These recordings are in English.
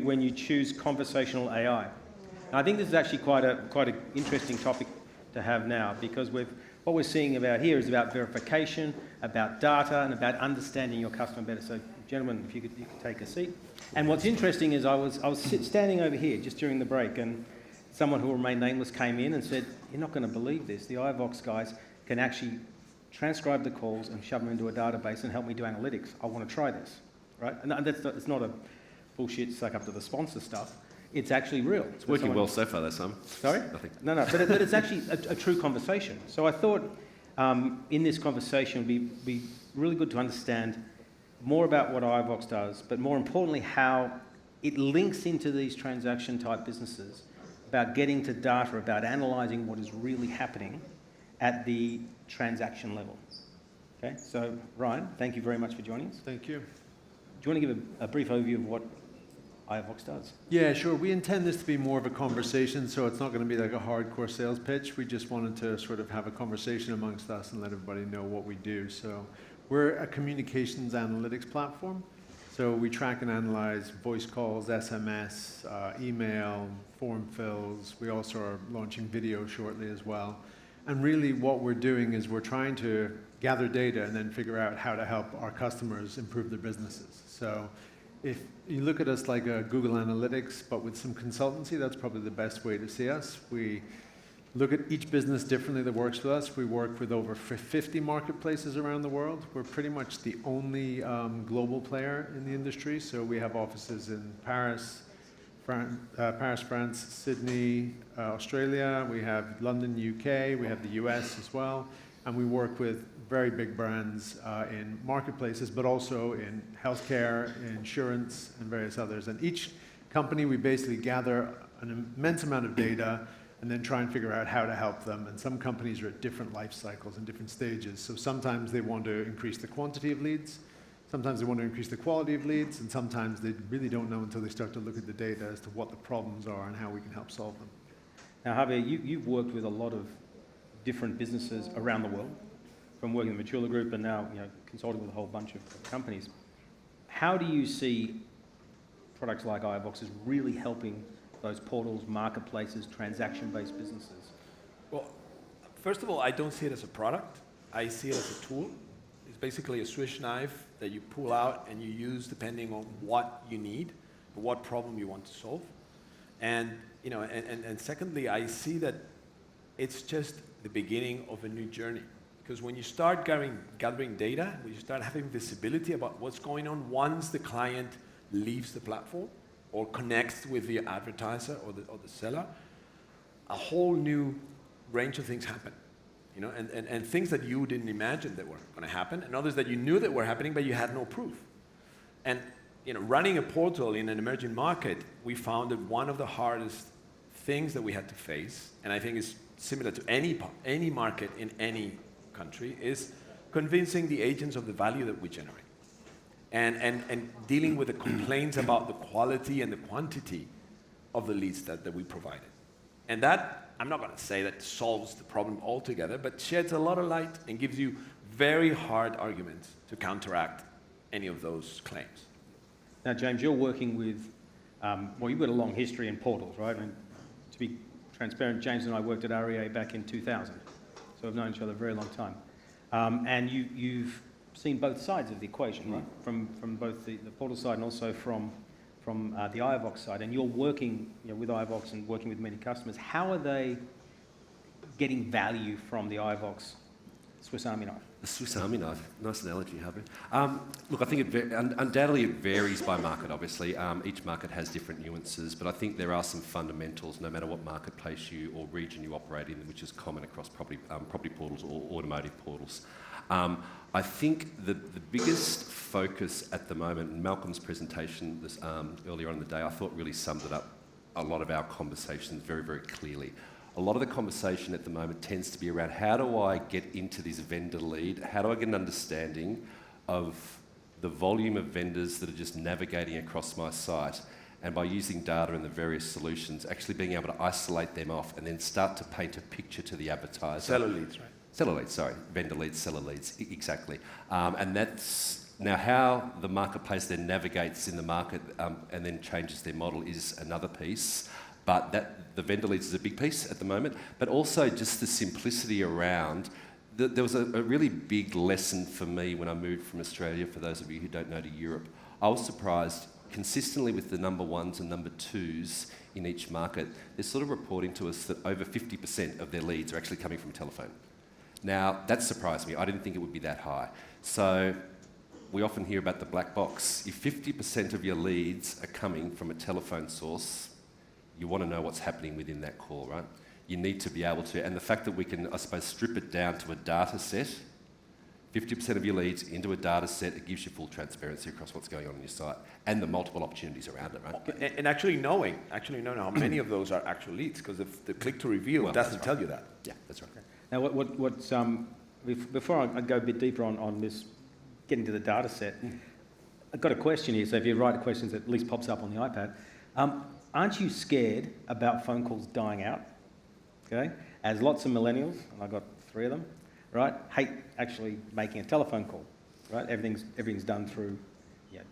when you choose conversational AI. And I think this is actually quite an interesting topic to have now, because what we're seeing about here is about verification, about data, and about understanding your customer better. So, gentlemen, if you could take a seat. And what's interesting is I was standing over here just during the break, and someone who will remain nameless came in and said, "You're not going to believe this. The iovox guys can actually transcribe the calls and shove them into a database and help me do analytics. I want to try this." Right? And it's not a bullshit suck up to the sponsor stuff. It's actually real. It's working well so far, though, Sam. Sorry? Nothing. No, but it's actually a true conversation. So I thought in this conversation it would be really good to understand more about what iovox does, but more importantly how it links into these transaction type businesses, about getting to data, about analysing what is really happening at the transaction level. Okay, so Ryan, thank you very much for joining us. Thank you. Do you want to give a brief overview of what iovox does? Yeah, sure. We intend this to be more of a conversation, so it's not going to be like a hardcore sales pitch. We just wanted to sort of have a conversation amongst us and let everybody know what we do. So we're a communications analytics platform. So we track and analyze voice calls, SMS, email, form fills. We also are launching video shortly as well. And really what we're doing is we're trying to gather data and then figure out how to help our customers improve their businesses. So if you look at us like a Google Analytics, but with some consultancy, that's probably the best way to see us. We look at each business differently that works with us. We work with over 50 marketplaces around the world. We're pretty much the only global player in the industry. So we have offices in Paris, France, Sydney, Australia. We have London, UK. We have the US as well. And we work with very big brands in marketplaces, but also in healthcare, insurance, and various others. And each company, we basically gather an immense amount of data and then try and figure out how to help them. And some companies are at different life cycles and different stages. So sometimes they want to increase the quantity of leads, sometimes they want to increase the quality of leads, and sometimes they really don't know until they start to look at the data as to what the problems are and how we can help solve them. Now, Javier, you've worked with a lot of different businesses around the world, from working with Matula Group and now consulting with a whole bunch of companies. How do you see products like iovox as really helping those portals, marketplaces, transaction-based businesses? Well, first of all, I don't see it as a product. I see it as a tool. It's basically a Swiss knife that you pull out and you use depending on what you need, what problem you want to solve. And secondly, I see that it's just the beginning of a new journey. Because when you start gathering data, when you start having visibility about what's going on once the client leaves the platform or connects with the advertiser or the seller, a whole new range of things happen. And things that you didn't imagine that were going to happen, and others that you knew that were happening, but you had no proof. And running a portal in an emerging market, we found that one of the hardest things that we had to face, and I think is similar to any market in any country, is convincing the agents of the value that we generate. And dealing with the complaints about the quality and the quantity of the leads that we provided. And that, I'm not going to say that solves the problem altogether, but sheds a lot of light and gives you very hard arguments to counteract any of those claims. Now, James, you're working with, you've got a long history in portals, right? And to be transparent, James and I worked at REA back in 2000. So we've known each other a very long time. And you've seen both sides of the equation, right? From both the portal side and also from the iovox side. And you're working with iovox and working with many customers. How are they getting value from the iovox Swiss Army knife? The Swiss Army knife, nice analogy, Javier. Look, I think undoubtedly it varies by market, obviously. Each market has different nuances, but I think there are some fundamentals, no matter what marketplace or region you operate in, which is common across property portals or automotive portals. I think the biggest focus at the moment, and Malcolm's presentation earlier on in the day, I thought really summed it up a lot of our conversations very, very clearly. A lot of the conversation at the moment tends to be around how do I get into this vendor lead? How do I get an understanding of the volume of vendors that are just navigating across my site? And by using data and the various solutions, actually being able to isolate them off and then start to paint a picture to the advertiser. Seller leads, right? Seller leads, sorry. Vendor leads, seller leads, exactly. And that's Now, how the marketplace then navigates in the market and then changes their model is another piece. But the vendor leads is a big piece at the moment. But also just the simplicity around. There was a really big lesson for me when I moved from Australia, for those of you who don't know, to Europe. I was surprised consistently with the number ones and number twos in each market. They're sort of reporting to us that over 50% of their leads are actually coming from telephone. Now, that surprised me. I didn't think it would be that high. So we often hear about the black box. If 50% of your leads are coming from a telephone source, you want to know what's happening within that call, right? You need to be able to, and the fact that we can, I suppose, strip it down to a data set, 50% of your leads into a data set, it gives you full transparency across what's going on your site and the multiple opportunities around it, right? And actually knowing how many of those are actual leads, because if the click to reveal doesn't tell you that. Yeah, that's right. Now, what's before I go a bit deeper on this, getting to the data set, I've got a question here. So if you write questions, it at least pops up on the iPad. Aren't you scared about phone calls dying out? Okay, as lots of millennials, and I've got 3 of them, right, hate actually making a telephone call, right? Everything's done through,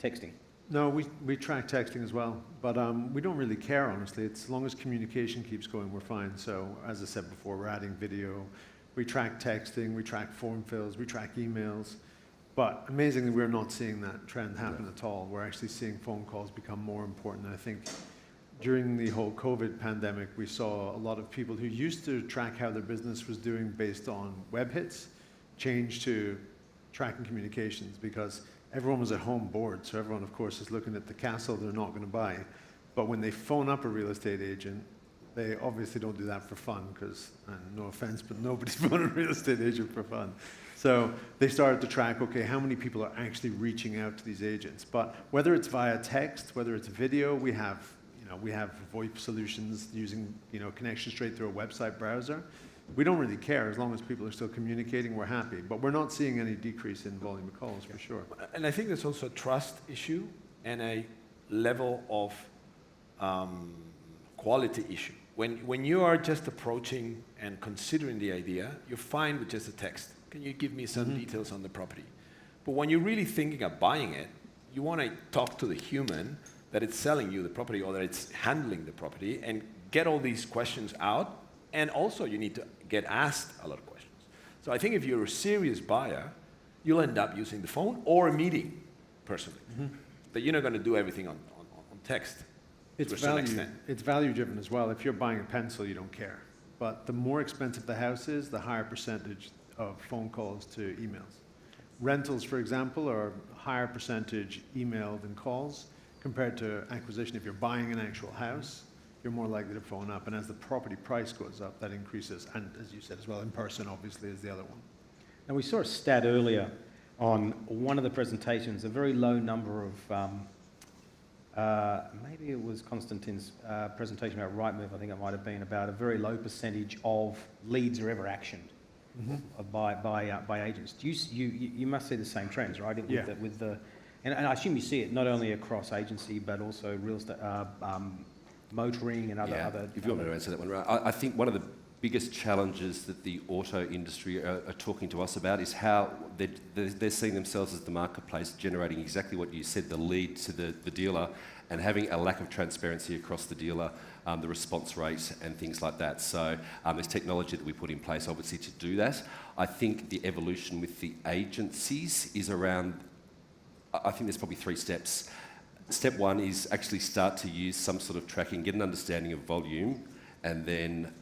texting. No, we track texting as well, but we don't really care, honestly. It's, as long as communication keeps going, we're fine. So, as I said before, we're adding video, we track texting, we track form fills, we track emails, but amazingly, we're not seeing that trend happen at all. We're actually seeing phone calls become more important. I think during the whole COVID pandemic, we saw a lot of people who used to track how their business was doing based on web hits change to tracking communications, because everyone was at home bored. So everyone, of course, is looking at the castle they're not going to buy. But when they phone up a real estate agent, they obviously don't do that for fun, because, no offense, but nobody's phoning a real estate agent for fun. So they started to track, okay, how many people are actually reaching out to these agents? But whether it's via text, whether it's video, we have VoIP solutions using, connection straight through a website browser. We don't really care. As long as people are still communicating, we're happy. But we're not seeing any decrease in volume of calls, for sure. And I think there's also a trust issue and a level of quality issue. When you are just approaching and considering the idea, you're fine with just a text. Can you give me some details on the property? But when you're really thinking of buying it, you want to talk to the human that it's selling you the property or that it's handling the property, and get all these questions out. And also you need to get asked a lot of questions. So I think if you're a serious buyer, you'll end up using the phone or a meeting personally. But you're not going to do everything on text. It's value driven as well. If you're buying a pencil, you don't care. But the more expensive the house is, the higher percentage of phone calls to emails. Rentals, for example, are higher percentage email than calls compared to acquisition. If you're buying an actual house, you're more likely to phone up. And as the property price goes up, that increases. And as you said as well, in person, obviously, is the other one. And we saw a stat earlier on one of the presentations, a very low number of, maybe it was Konstantin's presentation about Rightmove, I think it might have been, about a very low percentage of leads are ever actioned by agents. You must see the same trends, right? And I assume you see it not only across agency, but also real estate, motoring and other... If you want me to answer that one, right? I think one of the biggest challenges that the auto industry are talking to us about is how they're seeing themselves as the marketplace, generating exactly what you said, the lead to the dealer, and having a lack of transparency across the dealer, the response rate and things like that. So there's technology that we put in place, obviously, to do that. I think the evolution with the agencies is around... I think there's probably 3 steps. Step 1 is actually start to use some sort of tracking, get an understanding of volume, and then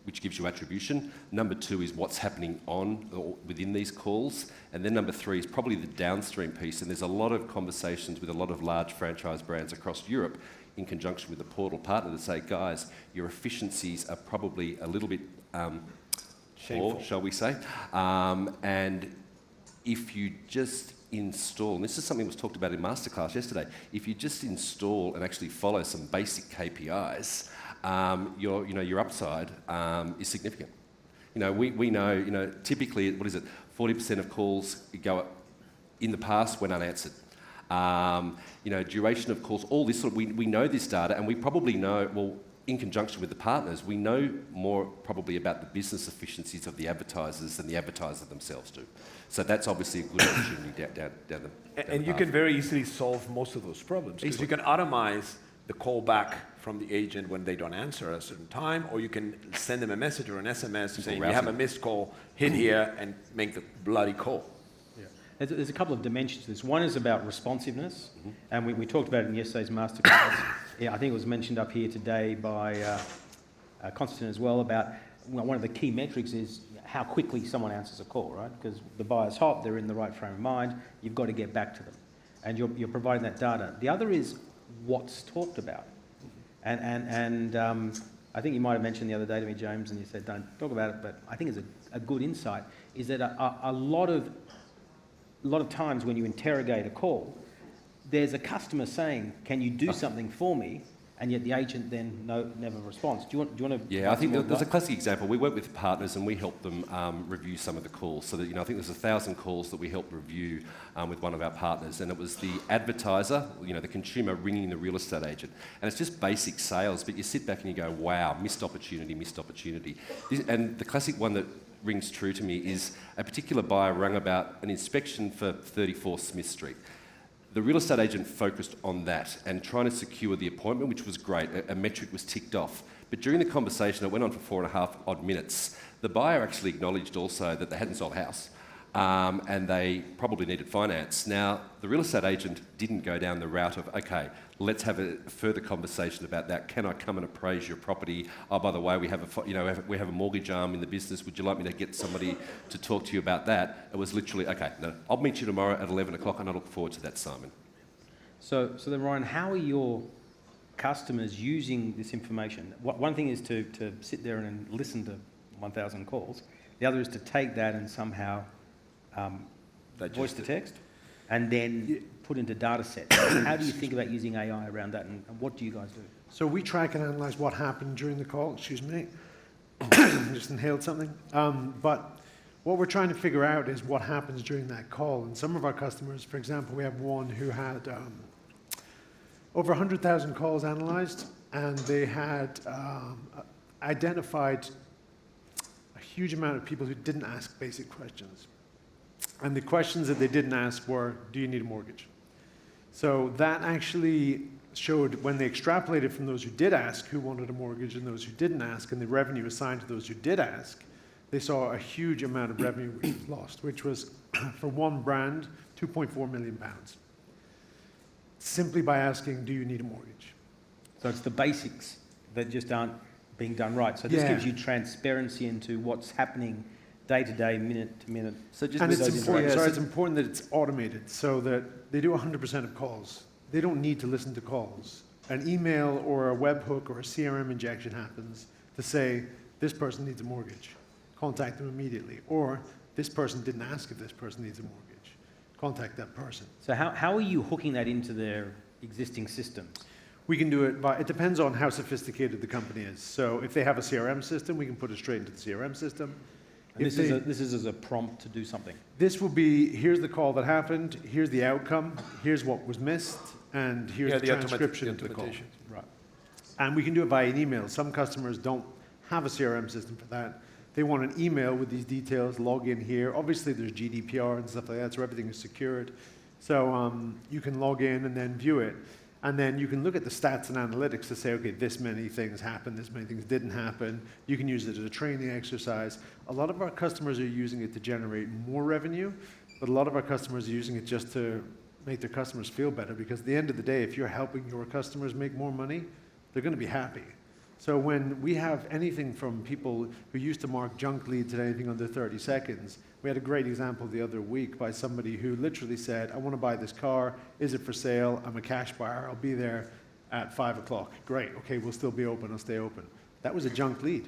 which gives you attribution. Number 2 is what's happening on or within these calls. And then number 3 is probably the downstream piece. And there's a lot of conversations with a lot of large franchise brands across Europe in conjunction with a portal partner to say, guys, your efficiencies are probably a little bit poor, shall we say. And if you just install, and this is something that was talked about in Masterclass yesterday, if you just install and actually follow some basic KPIs, your upside is significant. We know, typically, 40% of calls go in the past went unanswered. Duration of calls, all this we know this data, and we probably know, well, in conjunction with the partners, we know more probably about the business efficiencies of the advertisers than the advertisers themselves do. So that's obviously a good opportunity down the And you path. can very easily solve most of those problems. Because you can automize the call back from the agent when they don't answer at a certain time, or you can send them a message or an SMS saying, you have a missed call, hit here, and make the bloody call. There's a couple of dimensions to this. One is about responsiveness, and we talked about it in yesterday's masterclass. Yeah, I think it was mentioned up here today by Constantine as well, about one of the key metrics is how quickly someone answers a call, right? Because the buyer's hot, they're in the right frame of mind, you've got to get back to them. And you're providing that data. The other is what's talked about. And I think you might have mentioned the other day to me, James, and you said don't talk about it, but I think it's a good insight, is that a lot of times when you interrogate a call, there's a customer saying, can you do something for me? And yet the agent then never responds. Do you want to? Yeah, I think there's a classic example. We work with partners and we help them review some of the calls. So that, I think there's 1,000 calls that we helped review with one of our partners, and it was the advertiser, the consumer ringing the real estate agent, and it's just basic sales. But you sit back and you go, wow, missed opportunity, missed opportunity. And the classic one that rings true to me is a particular buyer rang about an inspection for 34 Smith Street. The real estate agent focused on that and trying to secure the appointment, which was great. A metric was ticked off. But during the conversation, it went on for 4.5 odd minutes. The buyer actually acknowledged also that they hadn't sold a house and they probably needed finance. Now, the real estate agent didn't go down the route of, okay, let's have a further conversation about that. Can I come and appraise your property? Oh, by the way, we have a mortgage arm in the business. Would you like me to get somebody to talk to you about that? It was literally, okay, no, I'll meet you tomorrow at 11 o'clock and I look forward to that, Simon. So then, Ryan, how are your customers using this information? One thing is to sit there and listen to 1,000 calls. The other is to take that and somehow voice to text and then put into data sets. How do you think about using AI around that, and what do you guys do? So we track and analyze what happened during the call. Excuse me. Just inhaled something. But what we're trying to figure out is what happens during that call. And some of our customers, for example, we have one who had over 100,000 calls analyzed, and they had identified a huge amount of people who didn't ask basic questions. And the questions that they didn't ask were, do you need a mortgage? So that actually showed, when they extrapolated from those who did ask who wanted a mortgage and those who didn't ask, and the revenue assigned to those who did ask, they saw a huge amount of revenue lost, which was, for one brand, £2.4 million. Simply by asking, do you need a mortgage? So it's the basics that just aren't being done right. So this Yeah. gives you transparency into what's happening day to day, minute to minute. So just And with it's those important, interactions- it's important that it's automated so that they do 100% of calls. They don't need to listen to calls. An email or a webhook or a CRM injection happens to say, this person needs a mortgage. Contact them immediately. Or this person didn't ask if this person needs a mortgage. Contact that person. So how are you hooking that into their existing systems? We can do it by, it depends on how sophisticated the company is. So if they have a CRM system, we can put it straight into the CRM system. And If this is as a prompt to do something. This will be, here's the call that happened, here's the outcome, here's what was missed, and here's the transcription of the call. Right. And we can do it via an email. Some customers don't have a CRM system for that. They want an email with these details, log in here. Obviously, there's GDPR and stuff like that, so everything is secured. So you can log in and then view it. And then you can look at the stats and analytics to say, okay, this many things happened, this many things didn't happen. You can use it as a training exercise. A lot of our customers are using it to generate more revenue, but a lot of our customers are using it just to make their customers feel better, because at the end of the day, if you're helping your customers make more money, they're going to be happy. So when we have anything from people who used to mark junk leads at anything under 30 seconds, we had a great example the other week by somebody who literally said, I want to buy this car. Is it for sale? I'm a cash buyer. I'll be there at 5 o'clock. Great. Okay, we'll still be open. I'll stay open. That was a junk lead.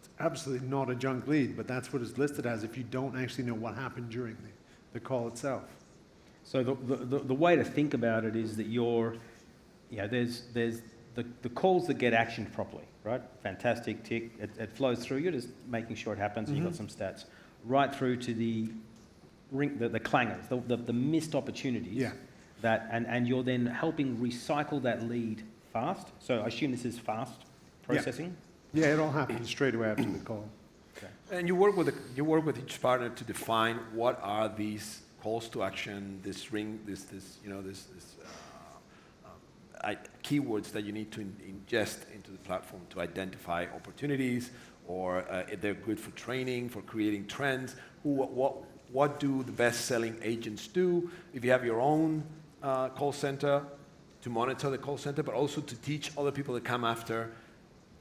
It's absolutely not a junk lead, but that's what it's listed as if you don't actually know what happened during the call itself. So the way to think about it is that there's the calls that get actioned properly, right? Fantastic, tick, it flows through. You're just making sure it happens and you've got some stats. Right through to the clangers, the missed opportunities. Yeah. And you're then helping recycle that lead fast. So I assume this is fast. processing? Yeah, it all happens straight away after the call. And you work with each partner to define what are these calls to action, this ring, this keywords that you need to ingest into the platform to identify opportunities, or if they're good for training, for creating trends. What do the best-selling agents do? If you have your own call center, to monitor the call center, but also to teach other people that come after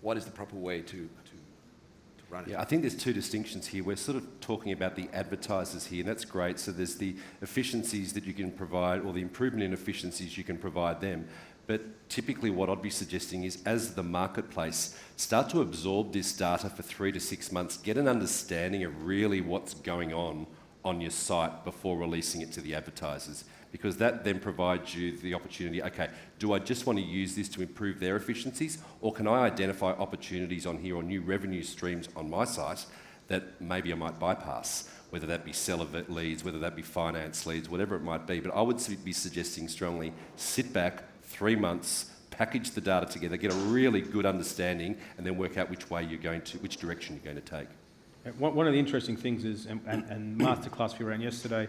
what is the proper way to run it. Yeah, I think there's two distinctions here. We're sort of talking about the advertisers here, and that's great. So there's the efficiencies that you can provide, or the improvement in efficiencies you can provide them. But typically what I'd be suggesting is, as the marketplace, start to absorb this data for 3 to 6 months, get an understanding of really what's going on your site before releasing it to the advertisers. Because that then provides you the opportunity, okay, do I just want to use this to improve their efficiencies, or can I identify opportunities on here or new revenue streams on my site that maybe I might bypass, whether that be seller leads, whether that be finance leads, whatever it might be. But I would be suggesting strongly, sit back 3 months, package the data together, get a really good understanding, and then work out which direction you're going to take. One of the interesting things is, and masterclass we ran yesterday,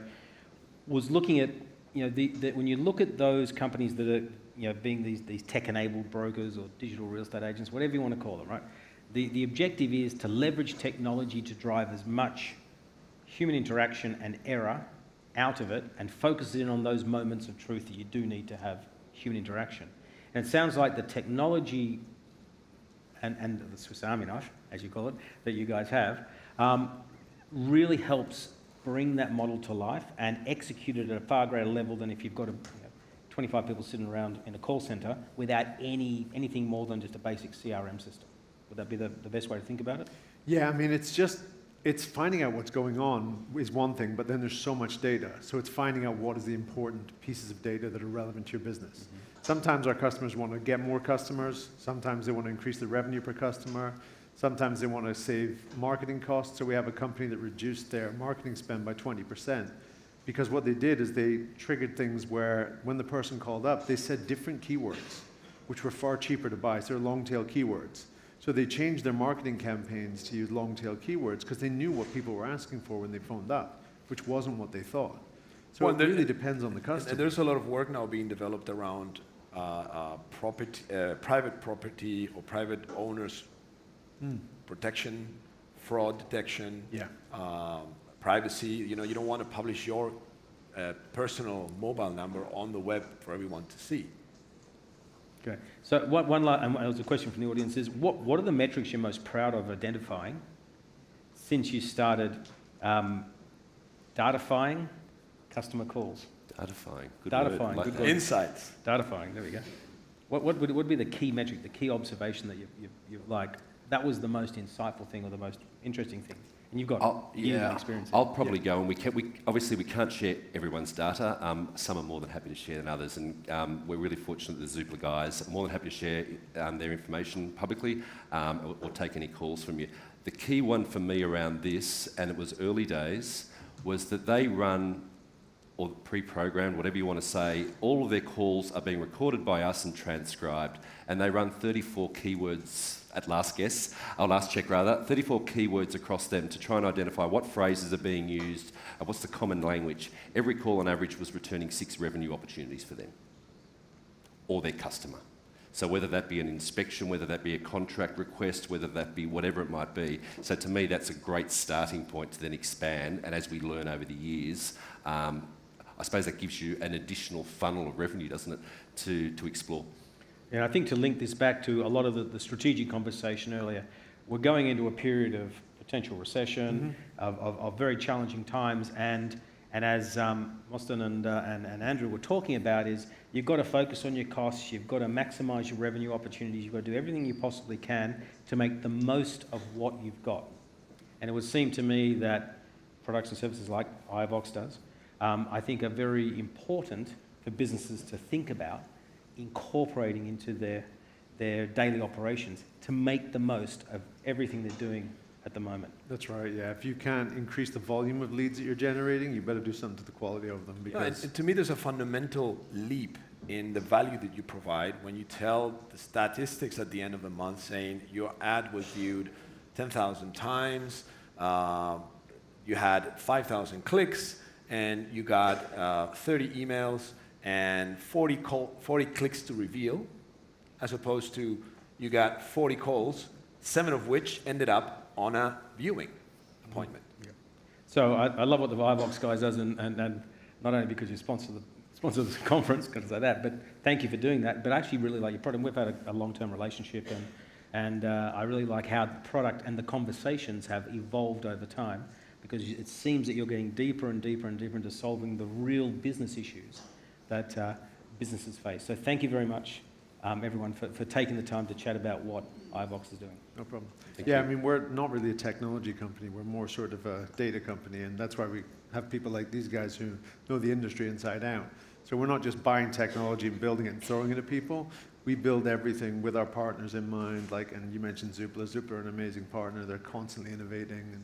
was looking at, when you look at those companies that are, being these tech-enabled brokers or digital real estate agents, whatever you want to call them, right? The objective is to leverage technology to drive as much human interaction and error out of it, and focus in on those moments of truth that you do need to have human interaction. And it sounds like the technology and the Swiss Army knife, as you call it, that you guys have, really helps bring that model to life and execute it at a far greater level than if you've got 25 people sitting around in a call center without anything more than just a basic CRM system. Would that be the best way to think about it? Yeah, I mean, it's finding out what's going on is one thing, but then there's so much data. So it's finding out what is the important pieces of data that are relevant to your business. Mm-hmm. Sometimes our customers want to get more customers. Sometimes they want to increase the revenue per customer. Sometimes they want to save marketing costs. So we have a company that reduced their marketing spend by 20%, because what they did is they triggered things where when the person called up, they said different keywords, which were far cheaper to buy. So they're long-tail keywords. So they changed their marketing campaigns to use long-tail keywords because they knew what people were asking for when they phoned up, which wasn't what they thought. So it really depends on the customer. There's a lot of work now being developed around private property or private owners protection, fraud detection, privacy. You don't want to publish your personal mobile number on the web for everyone to see. Okay. So one last, and it was a question from the audience, is what are the metrics you're most proud of identifying since you started datafying customer calls? Datafying. Good Datafying. word. Good Like word. Insights. Datafying. There we go. What would be the key metric, the key observation that you've like, that was the most insightful thing or the most interesting thing? And you've got years of experience. I'll probably go, and we obviously we can't share everyone's data. Some are more than happy to share than others, and we're really fortunate that the Zoopla guys are more than happy to share their information publicly or take any calls from you. The key one for me around this, and it was early days, was that they run, or pre-programmed, whatever you want to say, all of their calls are being recorded by us and transcribed, and they run 34 keywords at last check, 34 keywords across them to try and identify what phrases are being used and what's the common language. Every call on average was returning 6 revenue opportunities for them or their customer. So whether that be an inspection, whether that be a contract request, whether that be whatever it might be. So to me, that's a great starting point to then expand, and as we learn over the years, I suppose that gives you an additional funnel of revenue, doesn't it, to explore. And I think to link this back to a lot of the strategic conversation earlier, we're going into a period of potential recession, of very challenging times, and as Mostyn and Andrew were talking about, is you've got to focus on your costs, you've got to maximise your revenue opportunities, you've got to do everything you possibly can to make the most of what you've got. And it would seem to me that products and services like iovox does, I think are very important for businesses to think about incorporating into their daily operations to make the most of everything they're doing at the moment. That's right, yeah. If you can't increase the volume of leads that you're generating, you better do something to the quality of them, Yeah, and because to me, there's a fundamental leap in the value that you provide when you tell the statistics at the end of the month saying your ad was viewed 10,000 times, you had 5,000 clicks, and you got 30 emails and 40 clicks to reveal, as opposed to you got 40 calls, 7 of which ended up on a viewing appointment. So I love what the iovox guys does, and not only because you sponsor the conference, because of that, but thank you for doing that. But I actually really like your product. We've had a long-term relationship, and I really like how the product and the conversations have evolved over time, because it seems that you're getting deeper and deeper and deeper into solving the real business issues that businesses face. So thank you very much, everyone, for taking the time to chat about what iovox is doing. no problem. Thank Yeah, you. I mean, we're not really a technology company. We're more sort of a data company, and that's why we have people like these guys who know the industry inside out. So we're not just buying technology and building it and throwing it at people. We build everything with our partners in mind, like, and you mentioned Zoopla. Zoopla are an amazing partner. They're constantly innovating, and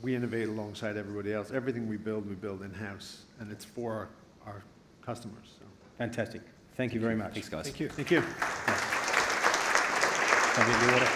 we innovate alongside everybody else. Everything we build in-house, and it's for our customers. So. Fantastic. Thank you very much. Thanks, guys. Thank you. Thank you. Can I get your order?